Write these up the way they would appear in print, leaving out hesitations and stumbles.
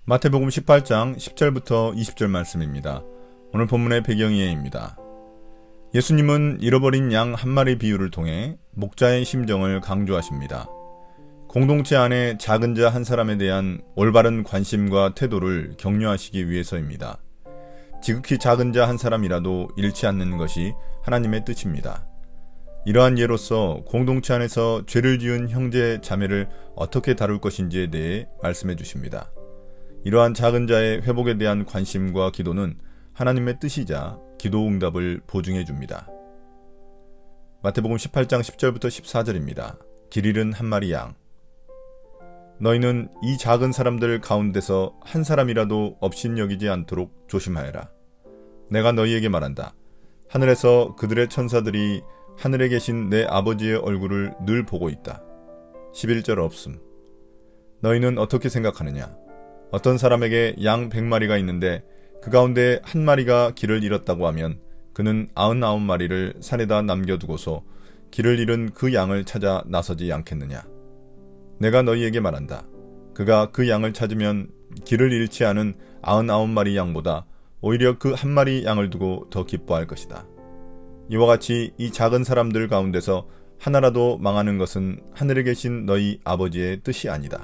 마태복음 18장 10절부터 20절 말씀입니다. 오늘 본문의 배경이 A입니다. 예수님은 잃어버린 양 한 마리 비유를 통해 목자의 심정을 강조하십니다. 공동체 안에 작은 자 한 사람에 대한 올바른 관심과 태도를 격려하시기 위해서입니다. 지극히 작은 자 한 사람이라도 잃지 않는 것이 하나님의 뜻입니다. 이러한 예로서 공동체 안에서 죄를 지은 형제 자매를 어떻게 다룰 것인지에 대해 말씀해 주십니다. 이러한 작은 자의 회복에 대한 관심과 기도는 하나님의 뜻이자 기도 응답을 보증해 줍니다. 마태복음 18장 10절부터 14절입니다. 길 잃은 한 마리 양. 너희는 이 작은 사람들 가운데서 한 사람이라도 업신여기지 않도록 조심하여라. 내가 너희에게 말한다. 하늘에서 그들의 천사들이 하늘에 계신 내 아버지의 얼굴을 늘 보고 있다. 11절 없음. 너희는 어떻게 생각하느냐? 어떤 사람에게 양 100마리가 있는데 그 가운데 한 마리가 길을 잃었다고 하면 그는 99마리를 산에다 남겨두고서 길을 잃은 그 양을 찾아 나서지 않겠느냐? 내가 너희에게 말한다. 그가 그 양을 찾으면 길을 잃지 않은 99마리 양보다 오히려 그 한 마리 양을 두고 더 기뻐할 것이다. 이와 같이 이 작은 사람들 가운데서 하나라도 망하는 것은 하늘에 계신 너희 아버지의 뜻이 아니다.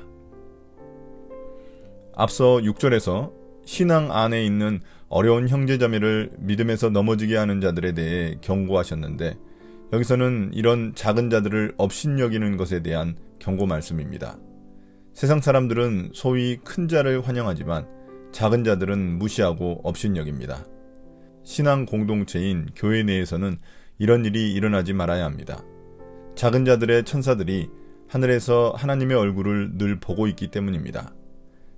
앞서 6절에서 신앙 안에 있는 어려운 형제자매를 믿음에서 넘어지게 하는 자들에 대해 경고하셨는데 여기서는 이런 작은 자들을 업신여기는 것에 대한 경고 말씀입니다. 세상 사람들은 소위 큰 자를 환영하지만 작은 자들은 무시하고 업신여깁니다. 신앙 공동체인 교회 내에서는 이런 일이 일어나지 말아야 합니다. 작은 자들의 천사들이 하늘에서 하나님의 얼굴을 늘 보고 있기 때문입니다.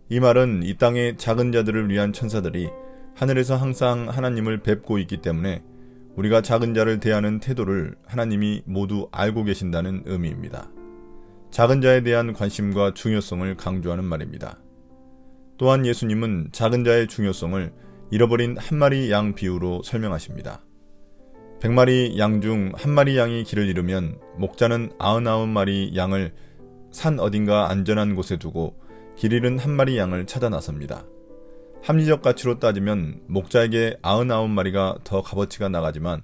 이 말은 이 땅의 작은 자들을 위한 천사들이 하늘에서 항상 하나님을 뵙고 있기 때문에 우리가 작은 자를 대하는 태도를 하나님이 모두 알고 계신다는 의미입니다. 작은 자에 대한 관심과 중요성을 강조하는 말입니다. 또한 예수님은 작은 자의 중요성을 잃어버린 한 마리 양 비유로 설명하십니다. 100마리 양 중 한 마리 양이 길을 잃으면 목자는 99마리 양을 산 어딘가 안전한 곳에 두고 길 잃은 한 마리 양을 찾아 나섭니다. 합리적 가치로 따지면 목자에게 99마리가 더 값어치가 나가지만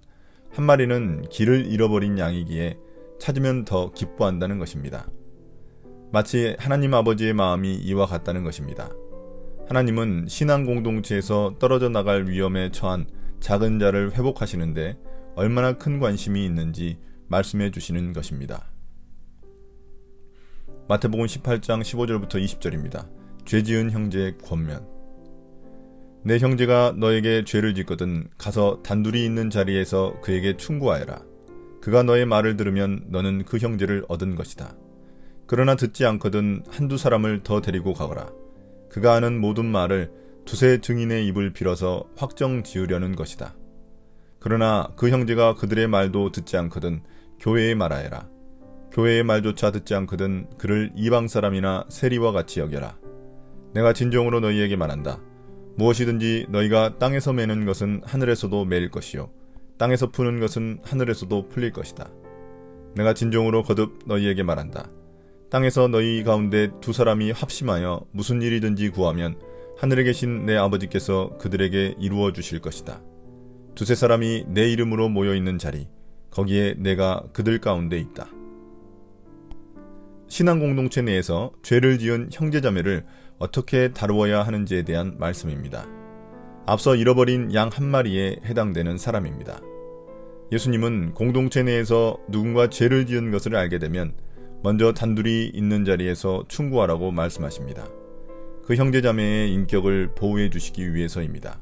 한 마리는 길을 잃어버린 양이기에 찾으면 더 기뻐한다는 것입니다. 마치 하나님 아버지의 마음이 이와 같다는 것입니다. 하나님은 신앙 공동체에서 떨어져 나갈 위험에 처한 작은 자를 회복하시는데 얼마나 큰 관심이 있는지 말씀해 주시는 것입니다. 마태복음 18장 15절부터 20절입니다. 죄 지은 형제의 권면. 내 형제가 너에게 죄를 짓거든 가서 단둘이 있는 자리에서 그에게 충고하여라. 그가 너의 말을 들으면 너는 그 형제를 얻은 것이다. 그러나 듣지 않거든 한두 사람을 더 데리고 가거라. 그가 하는 모든 말을 두세 증인의 입을 빌어서 확정 지으려는 것이다. 그러나 그 형제가 그들의 말도 듣지 않거든 교회에 말하여라. 교회의 말조차 듣지 않거든 그를 이방 사람이나 세리와 같이 여겨라. 내가 진정으로 너희에게 말한다. 무엇이든지 너희가 땅에서 매는 것은 하늘에서도 매일 것이요 땅에서 푸는 것은 하늘에서도 풀릴 것이다. 내가 진정으로 거듭 너희에게 말한다. 땅에서 너희 가운데 두 사람이 합심하여 무슨 일이든지 구하면 하늘에 계신 내 아버지께서 그들에게 이루어 주실 것이다. 두세 사람이 내 이름으로 모여있는 자리, 거기에 내가 그들 가운데 있다. 신앙 공동체 내에서 죄를 지은 형제자매를 어떻게 다루어야 하는지에 대한 말씀입니다. 앞서 잃어버린 양 한 마리에 해당되는 사람입니다. 예수님은 공동체 내에서 누군가 죄를 지은 것을 알게 되면 먼저 단둘이 있는 자리에서 충고하라고 말씀하십니다. 그 형제자매의 인격을 보호해 주시기 위해서입니다.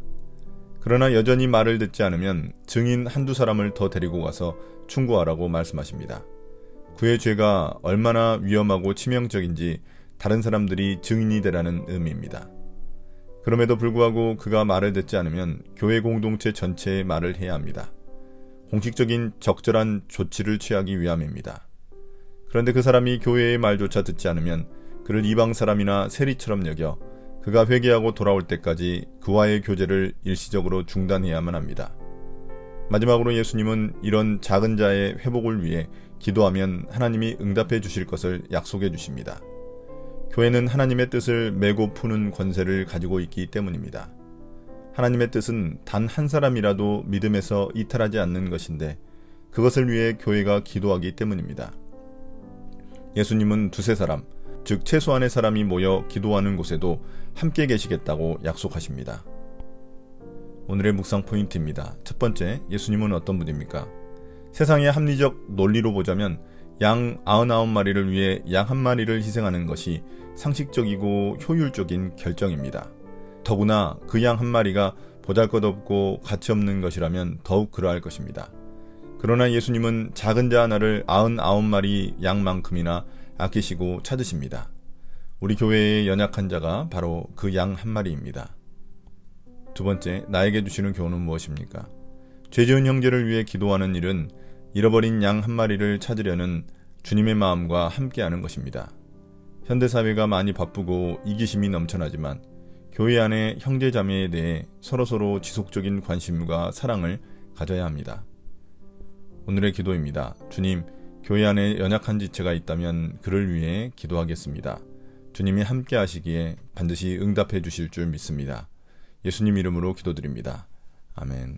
그러나 여전히 말을 듣지 않으면 증인 한두 사람을 더 데리고 가서 충고하라고 말씀하십니다. 그의 죄가 얼마나 위험하고 치명적인지 다른 사람들이 증인이 되라는 의미입니다. 그럼에도 불구하고 그가 말을 듣지 않으면 교회 공동체 전체의 말을 해야 합니다. 공식적인 적절한 조치를 취하기 위함입니다. 그런데 그 사람이 교회의 말조차 듣지 않으면 그를 이방 사람이나 세리처럼 여겨 그가 회개하고 돌아올 때까지 그와의 교제를 일시적으로 중단해야만 합니다. 마지막으로 예수님은 이런 작은 자의 회복을 위해 기도하면 하나님이 응답해 주실 것을 약속해 주십니다. 교회는 하나님의 뜻을 메고 푸는 권세를 가지고 있기 때문입니다. 하나님의 뜻은 단 한 사람이라도 믿음에서 이탈하지 않는 것인데 그것을 위해 교회가 기도하기 때문입니다. 예수님은 두세 사람, 즉 최소한의 사람이 모여 기도하는 곳에도 함께 계시겠다고 약속하십니다. 오늘의 묵상 포인트입니다. 첫 번째, 예수님은 어떤 분입니까? 세상의 합리적 논리로 보자면 양 99마리를 위해 양 1마리를 희생하는 것이 상식적이고 효율적인 결정입니다. 더구나 그 양 1마리가 보잘것없고 가치없는 것이라면 더욱 그러할 것입니다. 그러나 예수님은 작은 자 하나를 99마리 양만큼이나 아끼시고 찾으십니다. 우리 교회의 연약한 자가 바로 그 양 1마리입니다. 두 번째, 나에게 주시는 교훈은 무엇입니까? 죄 지은 형제를 위해 기도하는 일은 잃어버린 양 1마리를 찾으려는 주님의 마음과 함께하는 것입니다. 현대사회가 많이 바쁘고 이기심이 넘쳐나지만 교회 안에 형제자매에 대해 서로서로 지속적인 관심과 사랑을 가져야 합니다. 오늘의 기도입니다. 주님, 교회 안에 연약한 지체가 있다면 그를 위해 기도하겠습니다. 주님이 함께 하시기에 반드시 응답해 주실 줄 믿습니다. 예수님 이름으로 기도드립니다. 아멘.